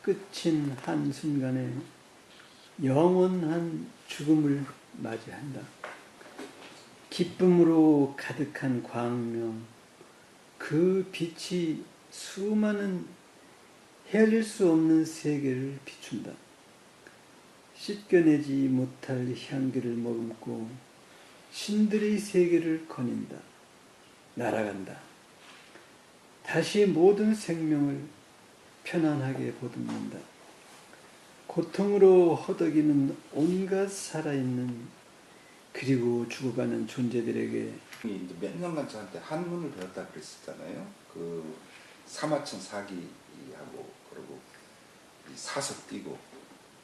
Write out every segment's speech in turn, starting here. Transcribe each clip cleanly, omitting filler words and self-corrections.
끝인 한순간에 영원한 죽음을 맞이한다. 기쁨으로 가득한 광명, 그 빛이 수많은 헤아릴 수 없는 세계를 비춘다. 씻겨내지 못할 향기를 머금고 신들의 세계를 거닌다. 날아간다. 다시 모든 생명을 편안하게 보듬는다. 고통으로 허덕이는 온갖 살아있는 그리고 죽어가는 존재들에게 이제 몇 년간 저한테 한문을 배웠다 그랬었잖아요. 그 사마천 사기하고 그리고 이 사서 띄고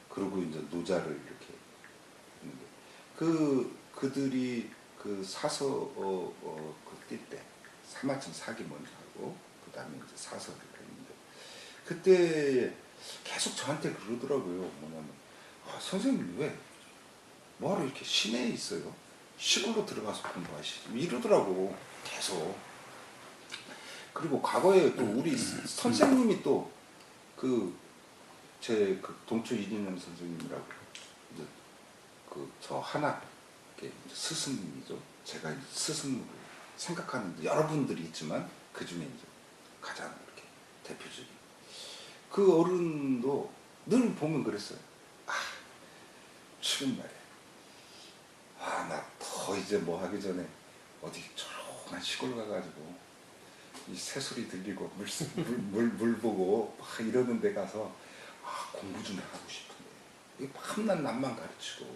그리고 이제 노자를 이렇게 했는데 그들이 그 사서 그 뛸 때 사마천 사기 먼저 하고 그 다음에 이제 사서를 했는데 그때 계속 저한테 그러더라고요. 뭐냐면 선생님 왜 뭐하러 이렇게 시내에 있어요? 시골로 들어가서 공부하시지 이러더라고 계속. 그리고 과거에 또 우리 선생님이 또 제 동초 이진영 선생님이라고 이제 저 한학 스승님이죠. 제가 스승으로 생각하는 여러분들이 있지만 그 중에 이제 가장 이렇게 대표적인 그 어른도 늘 보면 그랬어요. 지금 말이야. 나 더 이제 뭐 하기 전에 어디 조용한 시골 가가지고 이 새소리 들리고 물 보고 막 이러는 데 가서 공부 좀 하고 싶은데 밤낮 남만 가르치고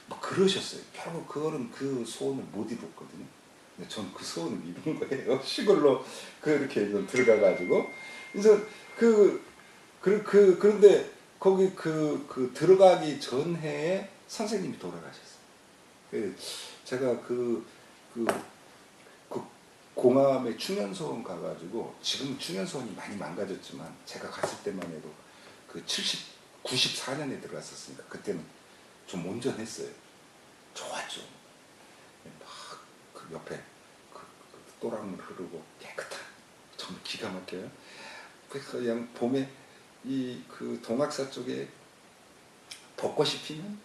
막 그러셨어요. 결국 그거는 그 소원을 못 이뤘거든요. 근데 전 그 소원을 이룬 거예요. 시골로 그렇게 들어가가지고 그래서 그런데 거기 들어가기 전해에 선생님이 돌아가셨어요. 제가 공암에 충현소원 가가지고 지금 충현소원이 많이 망가졌지만 제가 갔을 때만 해도 94년에 들어갔었으니까 그때는 좀 온전했어요. 좋았죠. 막 그 옆에 또랑물 흐르고 깨끗한 정말 기가 막혀요. 그냥 봄에 동학사 쪽에 벚꽃이 피면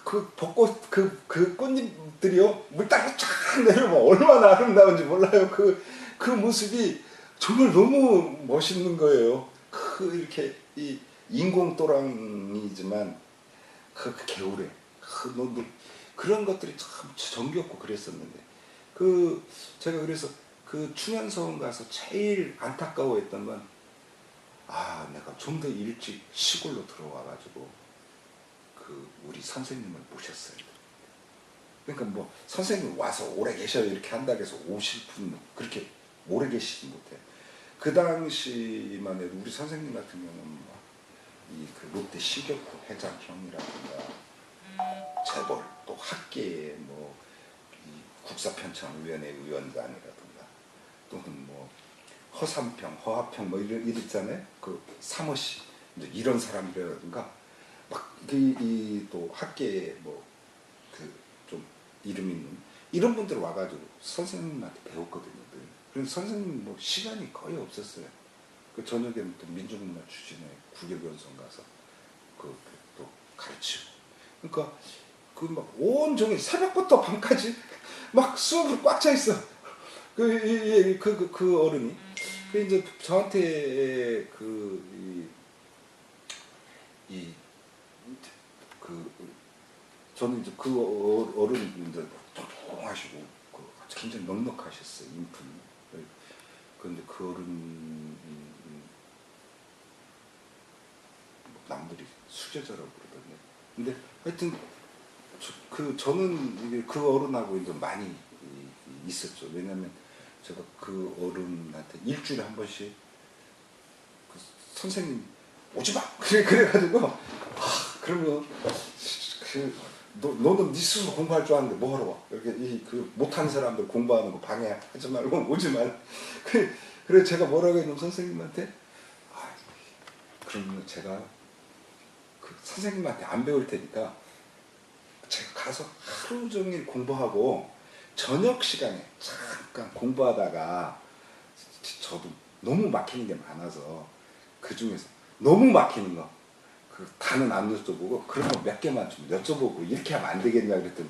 그 벚꽃 그 꽃잎들이요 물 따라 쫙 내려오면 얼마나 아름다운지 몰라요. 그 모습이 정말 너무 멋있는 거예요. 이렇게 이 인공 또랑이지만 겨울에 그런 것들이 참 정겹고 그랬었는데 제가 그래서 충현서원 가서 제일 안타까워했던 건 내가 좀 더 일찍 시골로 들어와가지고 우리 선생님을 모셨어요. 그러니까 뭐 선생님 와서 오래 계셔요 이렇게 한다고 해서 오실 분 그렇게 오래 계시지 못해. 그 당시만 해도 우리 선생님 같은 경우는 롯데 식욕부 회장형이라든가 재벌 또 학계의 국사편찬위원회 위원장이라든가 또는 허삼평 허하평 이랬잖아요. 사모씨 이런 사람이라든가 또 학계에 좀 이름 있는 이런 분들 와가지고 선생님한테 배웠거든요. 그래서 선생님 시간이 거의 없었어요. 저녁에는 또 민중문화 추진회 국외연수원 가서 또 가르치고 그러니까 온종일 새벽부터 밤까지 막 수업을 꽉 차 있어. 그 어른이 이제 저한테 저는 이제 어른이 이제 통통하시고 굉장히 넉넉하셨어요. 인품이. 그런데 그 어른이 남들이 수제자라고 그러던데. 근데 하여튼 저는 이게 그 어른하고 이제 많이 있었죠. 왜냐면 제가 그 어른한테 일주일에 한 번씩 선생님 오지 마! 그래가지고 그러면 너는 네 스스로 공부할 줄 아는데 뭐하러 와? 이렇게 못하는 사람들 공부하는 거 방해하지 말고 오지 말. 그래 제가 뭐라고 했냐면 선생님한테 그러면 제가 선생님한테 안 배울 테니까 제가 가서 하루 종일 공부하고 저녁 시간에 잠깐 공부하다가 저도 너무 막히는 게 많아서 그 중에서 너무 막히는 거 그 다는 안 여쭤보고 그런 거 몇 개만 좀 여쭤보고 이렇게 하면 안 되겠냐 그랬더니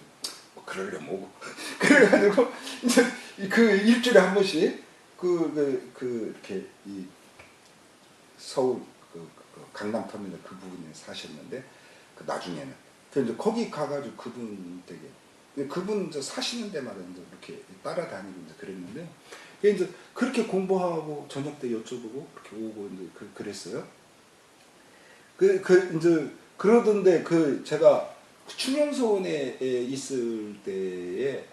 뭐 그러려면 오고 그래가지고 이제 그 일주일에 한 번씩 이렇게 이 서울 강남터미널 그 부분에 사셨는데 그 나중에는 그 이제 거기 가가지고 그분 되게 그분 이제 사시는 데마다 이제 이렇게 따라다니고 이제 그랬는데 이제 그렇게 공부하고 저녁 때 여쭤보고 그렇게 오고 이제 그랬어요. 이제 그러던데 제가 충영소원에 있을 때에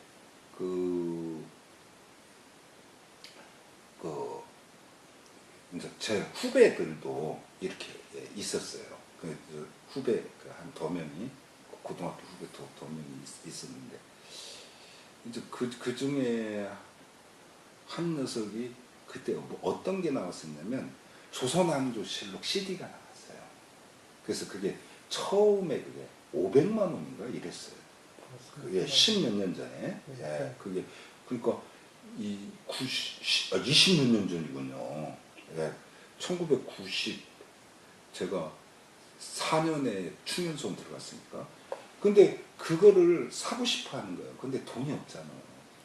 이제 제 후배들도 이렇게 있었어요. 후배 한 도면이 고등학교 후배 도면이 있었는데 이제 그 중에 한 녀석이 그때 뭐 어떤 게 나왔었냐면 조선왕조실록 CD가 나왔어요. 그래서 그게 처음에 그게 500만 원인가 이랬어요. 그게 10몇 년 전에. 예, 그게 그러니까 20몇 년 전이군요. 예, 1990 제가 4년에 충현소원 들어갔으니까. 근데 그거를 사고 싶어 하는 거예요. 근데 돈이 없잖아요.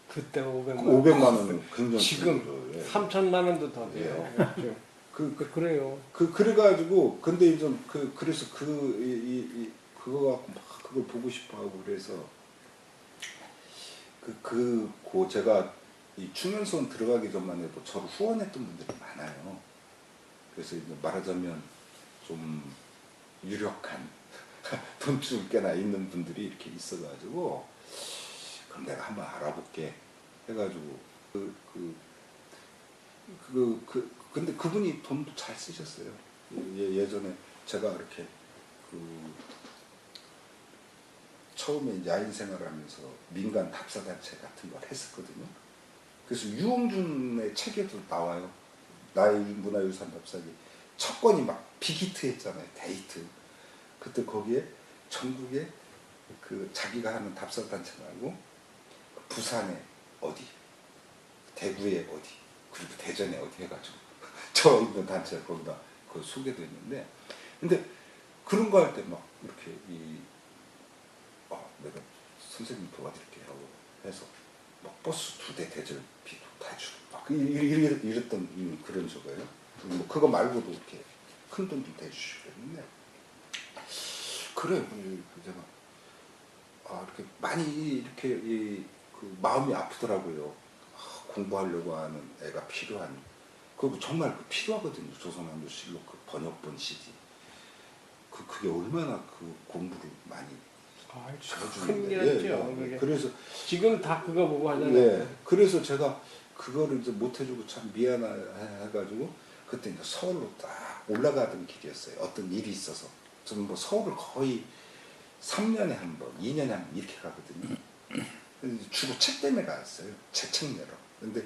그때 500만 500만 원은 굉장히 지금 예. 3천만 원도 더 돼요. 예. 그래요. 그래가지고 근데 좀 그래서 그거 갖고 막 그걸 보고 싶어 하고 그래서 제가 이 충현소원 들어가기 전만 해도 저를 후원했던 분들이 많아요. 그래서 이제 말하자면 좀 유력한 돈줄 꽤나 있는 분들이 이렇게 있어가지고 그럼 내가 한번 알아볼게 해가지고 근데 그분이 돈도 잘 쓰셨어요. 예전에 제가 이렇게 처음에 야인 생활하면서 민간 답사단체 같은 걸 했었거든요. 그래서 유홍준의 책에도 나와요. 나의 문화유산 답사기 첫 권이 막 빅히트 했잖아요. 데이트. 그때 거기에 전국에 자기가 하는 답사단체 말고 부산에 어디, 대구에 어디, 그리고 대전에 어디 해가지고 저 있는 단체가 거기다 소개도 했는데 근데 그런 거 할 때 막 이렇게 내가 선생님 도와드릴게 하고 해서 막 버스 2대 대절비도 다 주고 막 이랬던 그런 저거예요. 뭐 그거 말고도 이렇게 큰 돈도 대주시고 그랬는데 그래요. 제가 이렇게 많이 이렇게 마음이 아프더라고요. 공부하려고 하는 애가 필요한 그리고 정말 필요하거든요. 조선왕조실록 번역본 CD 그게 얼마나 공부를 많이 큰 일이었죠. 그래서 지금 다 그거 보고 하잖아요. 네, 그래서 제가 그거를 이제 못 해주고 참 미안해가지고 그때 이제 서울로 딱 올라가던 길이었어요. 어떤 일이 있어서 저는 뭐 서울을 거의 3년에 한 번, 2년에 한 번 이렇게 가거든요. 주로 책 때문에 갔어요. 제 책 내러. 근데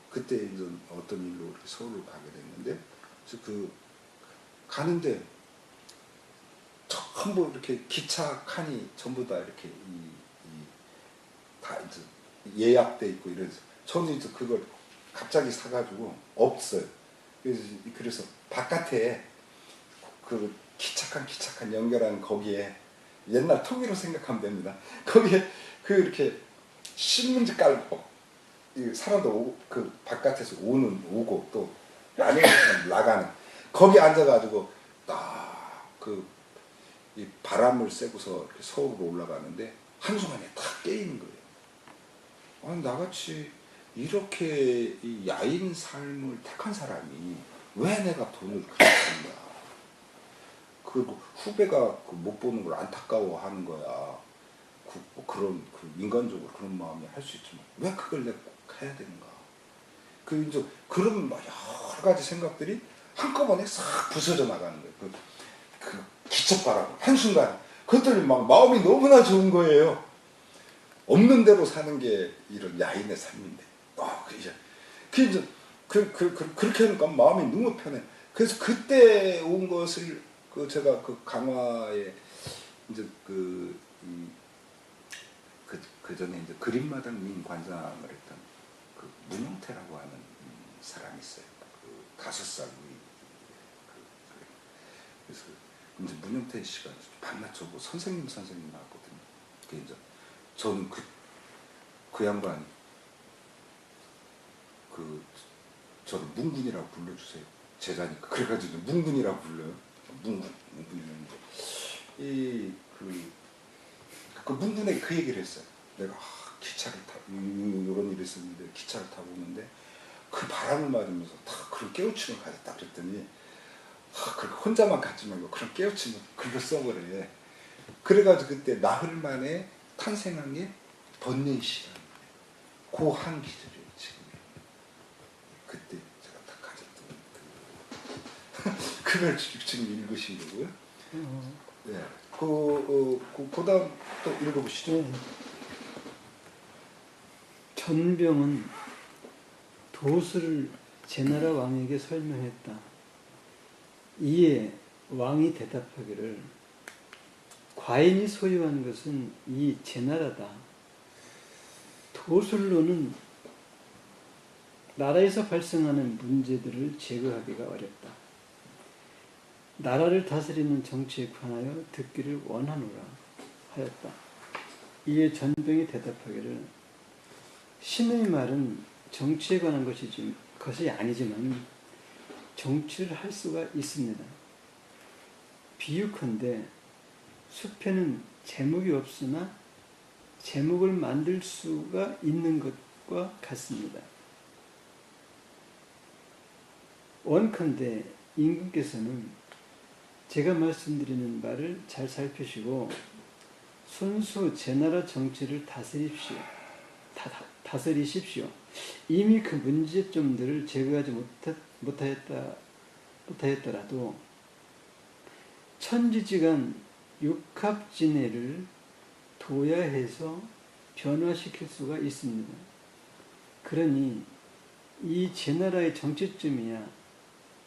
그때 이제 어떤 일로 이렇게 서울을 가게 됐는데 그래서 가는데 전부 이렇게 기차 칸이 전부 다 이렇게 다 이제 예약돼 있고 이래서 저는 이제 그걸 갑자기 사가지고 없어요. 그래서 바깥에 기차 칸 연결한 거기에 옛날 통일로 생각하면 됩니다. 거기에 이렇게 신문지 깔고 사람도 바깥에서 오고 또 안에서 나가는 거기 앉아가지고 딱 이 바람을 쐬고서 이렇게 서울로 올라가는데 한순간에 탁 깨이는 거예요. 아니 나같이 이렇게 이 야인 삶을 택한 사람이 왜 내가 돈을 그렇게 쓴다. 그리고 후배가 못 보는 걸 안타까워하는 거야. 그런 인간적으로 그런 마음이 할 수 있지만 왜 그걸 내가 꼭 해야 되는가. 이제 그런 여러 가지 생각들이 한꺼번에 싹 부서져 나가는 거예요. 기척바람 한순간 그것들이 막 마음이 너무나 좋은 거예요. 없는 대로 사는 게 이런 야인의 삶인데 그렇게 하니까 마음이 너무 편해. 그래서 그때 온 것을 제가 강화에 이제 그 전에 이제 그림마당 민 관장을 했던 문용태라고 하는 사람이 있어요. 5살 그래서 이제 문영태 씨가 밤낮 저고 선생님 나왔거든요. 그 이제 저는 그 양반이 저를 문군이라고 불러주세요. 제자니까. 그래가지고 문군이라고 불러요. 문군이면 그 문군에게 그 얘기를 했어요. 내가 기차를 이런 일이 있었는데 기차를 타고 오는데 그 바람을 맞으면서 다 그런 깨우침을 가졌다 그랬더니 그렇게 혼자만 갖지 말고 그런 깨우침을 글로 써버려. 그래가지고 그때 나흘 만에 탄생한 게 번뇌시라는 그 한 기절이에요. 지금 그때 제가 딱 가졌던 그걸 지금 읽으신 거고요. 네. 그 다음 또 읽어보시죠. 네. 전병은 도수를 제나라 왕에게 설명했다. 이에 왕이 대답하기를 과인이 소유한 것은 이 제나라다. 도술로는 나라에서 발생하는 문제들을 제거하기가 어렵다. 나라를 다스리는 정치에 관하여 듣기를 원하노라 하였다. 이에 전병이 대답하기를 신의 말은 정치에 관한 것이 아니지만 정치를 할 수가 있습니다. 비유컨대 숲에는 제목이 없으나 제목을 만들 수가 있는 것과 같습니다. 원컨대 임금께서는 제가 말씀드리는 말을 잘 살피시고 순수 제나라 정치를 다스리십시오. 이미 그 문제점들을 제거하지 못하였더라도 천지지간 육합진해를 도야해서 변화시킬 수가 있습니다. 그러니 이 제나라의 정치점이야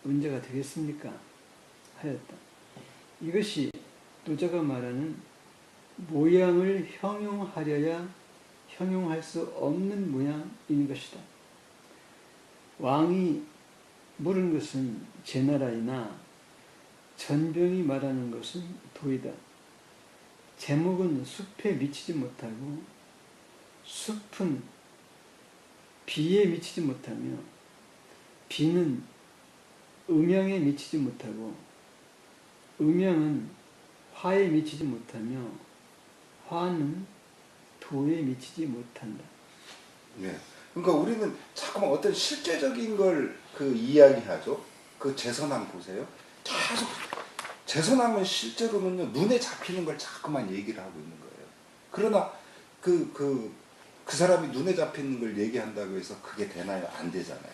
문제가 되겠습니까? 하였다. 이것이 노자가 말하는 모양을 형용하려야 형용할 수 없는 모양인 것이다. 왕이 물은 것은 제나라이나 전병이 말하는 것은 도이다. 제목은 숲에 미치지 못하고 숲은 비에 미치지 못하며 비는 음양에 미치지 못하고 음양은 화에 미치지 못하며 화는 도에 미치지 못한다. 네. 그러니까 우리는 자꾸만 어떤 실제적인 걸 이야기하죠. 그 제선왕 보세요. 계속 제선왕은 실제로는요 눈에 잡히는 걸 자꾸만 얘기를 하고 있는 거예요. 그러나 그 사람이 눈에 잡히는 걸 얘기한다고 해서 그게 되나요? 안 되잖아요.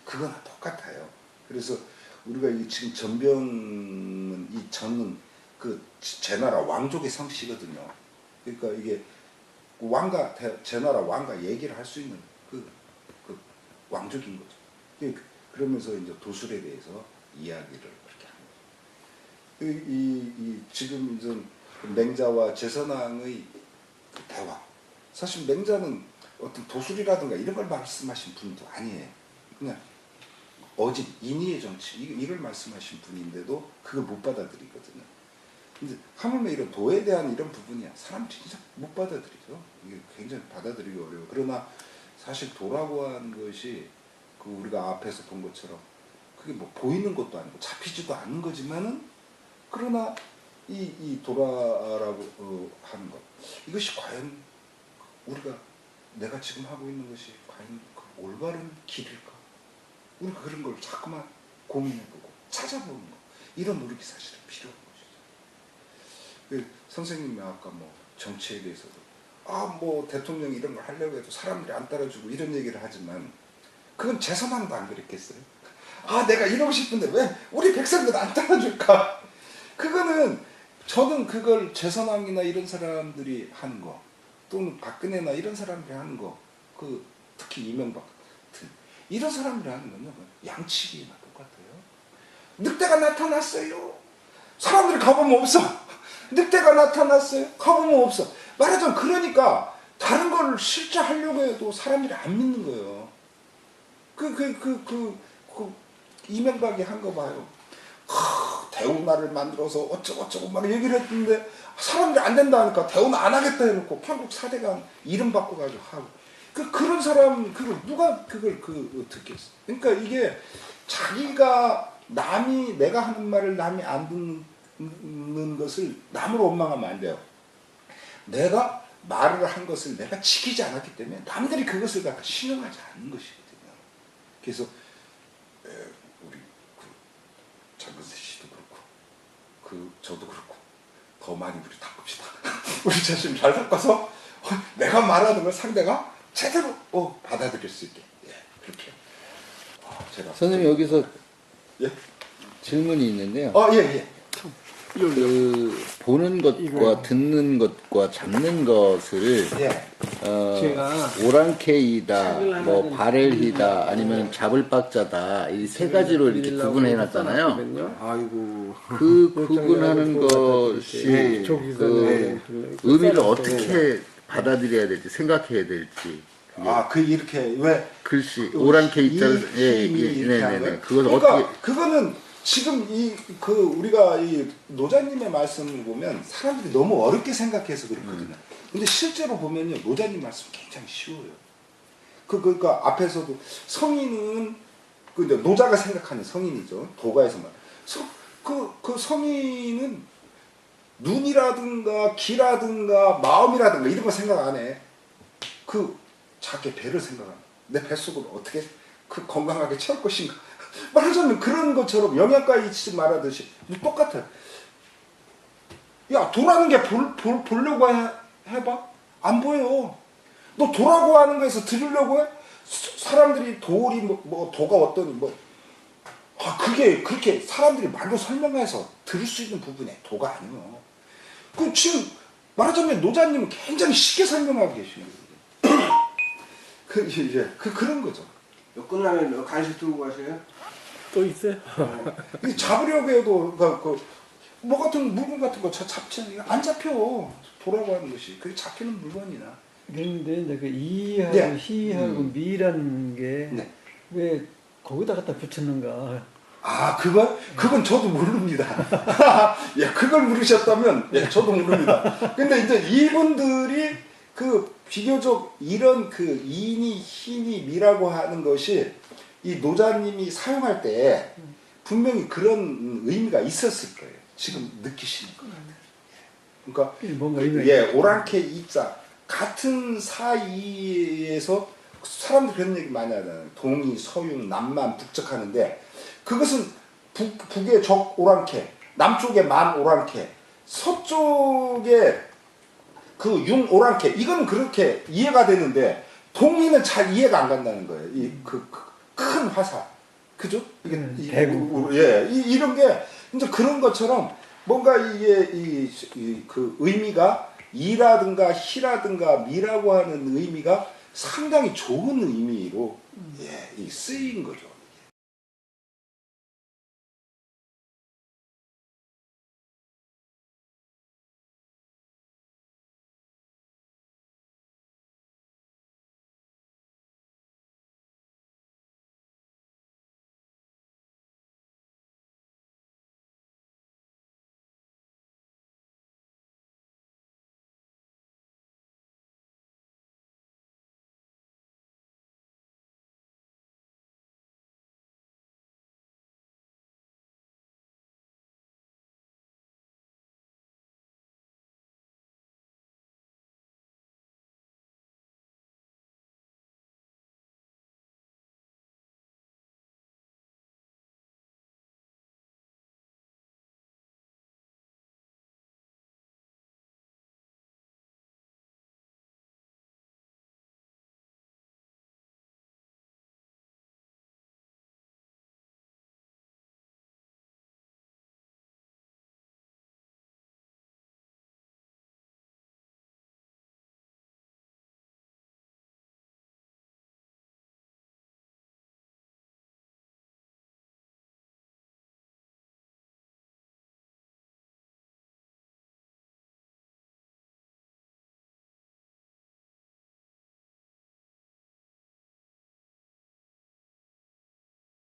그건 똑같아요. 그래서 우리가 지금 전병은 이 전은 그 제나라 왕족의 성씨거든요. 그러니까 이게 제나라 왕과 얘기를 할 수 있는 그 왕족인 거죠. 그러면서 이제 도술에 대해서 이야기를 그렇게 하는 거죠. 지금 이제 맹자와 제선왕의 대화. 사실 맹자는 어떤 도술이라든가 이런 걸 말씀하신 분도 아니에요. 그냥 어진 인의의 정치 이걸 말씀하신 분인데도 그걸 못 받아들이거든요. 근데 하물며 이런 도에 대한 이런 부분이야 사람 진짜 못 받아들이죠. 이게 굉장히 받아들이기 어려워. 그러나 사실 도라고 하는 것이 우리가 앞에서 본 것처럼 그게 뭐 보이는 것도 아니고 잡히지도 않는 거지만은 그러나 이 도라라고 하는 것 이것이 과연 내가 지금 하고 있는 것이 과연 그 올바른 길일까? 우리가 그런 걸 자꾸만 고민해보고 찾아보는 거 이런 노력이 사실은 필요한 것이죠. 선생님이 아까 뭐 정치에 대해서도 뭐 대통령이 이런 걸 하려고 해도 사람들이 안 따라주고 이런 얘기를 하지만 그건 제선왕도 안 그랬겠어요? 내가 이러고 싶은데 왜 우리 백성들 안 따라줄까? 그거는 저는 그걸 제선왕이나 이런 사람들이 하는 거 또는 박근혜나 이런 사람들이 하는 거 특히 이명박 같은 이런 사람들이 하는 건요 양치기나 똑같아요. 늑대가 나타났어요. 사람들이 가보면 없어. 늑대가 나타났어요. 가보면 없어. 말하자면 그러니까 다른 걸 실제 하려고 해도 사람들이 안 믿는 거예요. 이명박이 한 거 봐요. 대우나를 만들어서 어쩌고저쩌고 막 얘기를 했는데 사람들이 안 된다 하니까 대우나 안 하겠다 해놓고 결국 4대강 이름 바꿔가지고 하고 그런 사람 그걸 누가 그걸 듣겠어. 그러니까 이게 자기가 내가 하는 말을 남이 안 듣는 것을 남으로 원망하면 안 돼요. 내가 말을 한 것을 내가 지키지 않았기 때문에 남들이 그것을 갖다 신용하지 않는 것이거든요. 그래서 우리 장근세 씨도 그렇고 저도 그렇고 더 많이 우리 닦읍시다. 우리 자신 잘 닦아서 내가 말하는 걸 상대가 제대로 받아들일 수 있게. 예, 그렇게. 제가 선생님 여기서 예? 질문이 있는데요. 예. 그 보는 것과 듣는 것과 잡는 것을 예. 제가 오랑캐이다, 뭐 바렐히다, 아니면 잡을 박자다 이 세 가지로 이렇게 구분해 놨잖아요. 아이고. 그 구분하는 것이 그 의미를 어떻게 받아들여야 될지 생각해야 될지. 이렇게 왜 글씨 오랑캐 입자를 이렇게 하는 거예요? 그걸 그러니까 어떻게 그거는 지금 우리가 이 노자님의 말씀을 보면 사람들이 너무 어렵게 생각해서 그렇거든요. 근데 실제로 보면요, 노자님 말씀 굉장히 쉬워요. 그러니까 앞에서도 성인은 이제 노자가 생각하는 성인이죠. 도가에서 말. 그 성인은 눈이라든가 귀라든가 마음이라든가 이런 거 생각 안 해. 자기 배를 생각합니다. 내 뱃속을 어떻게 건강하게 채울 것인가. 말하자면 그런 것처럼 영양가 이치 말하듯이 똑같아요. 야, 도라는 게 보려고 해봐? 안 보여. 너 도라고 하는 거에서 들으려고 해? 사람들이 돌이 도가 어떠니 그게 그렇게 사람들이 말로 설명해서 들을 수 있는 부분이 도가 아니에요. 지금 말하자면 노자님은 굉장히 쉽게 설명하고 계시는 거예요. 그런 거죠. 끝나면 간식 들고 가세요? 또 있어요? 잡으려고 해도 뭐 같은 물건 같은 거 잡지 안 잡혀. 도라고 하는 것이 그게 잡히는 물건이나. 그런데 이제 그 이하고 네. 희하고 미라는 게 네. 왜 거기다 갖다 붙였는가? 그건 저도 모릅니다. 예, 그걸 물으셨다면 저도 모릅니다. 근데 이제 이분들이 비교적 이런 이니 희니 미라고 하는 것이 이 노자님이 사용할 때 분명히 그런 의미가 있었을 거예요. 지금 느끼시는 것 같아요. 그러니까 뭔가 의미가 오랑캐 이자 같은 사이에서 사람들 그런 얘기 많이 하잖아요. 동이, 서융, 남만, 북적 하는데 그것은 북의 적 오랑캐, 남쪽의 만 오랑캐, 서쪽의 융 오랑캐 이건 그렇게 이해가 되는데 동이는 잘 이해가 안 간다는 거예요. 큰 화살, 그죠? 이게 대구. 이런 게 이제 그런 것처럼 뭔가 이게 의미가 이라든가 희라든가 미라고 하는 의미가 상당히 좋은 의미로 쓰인 거죠.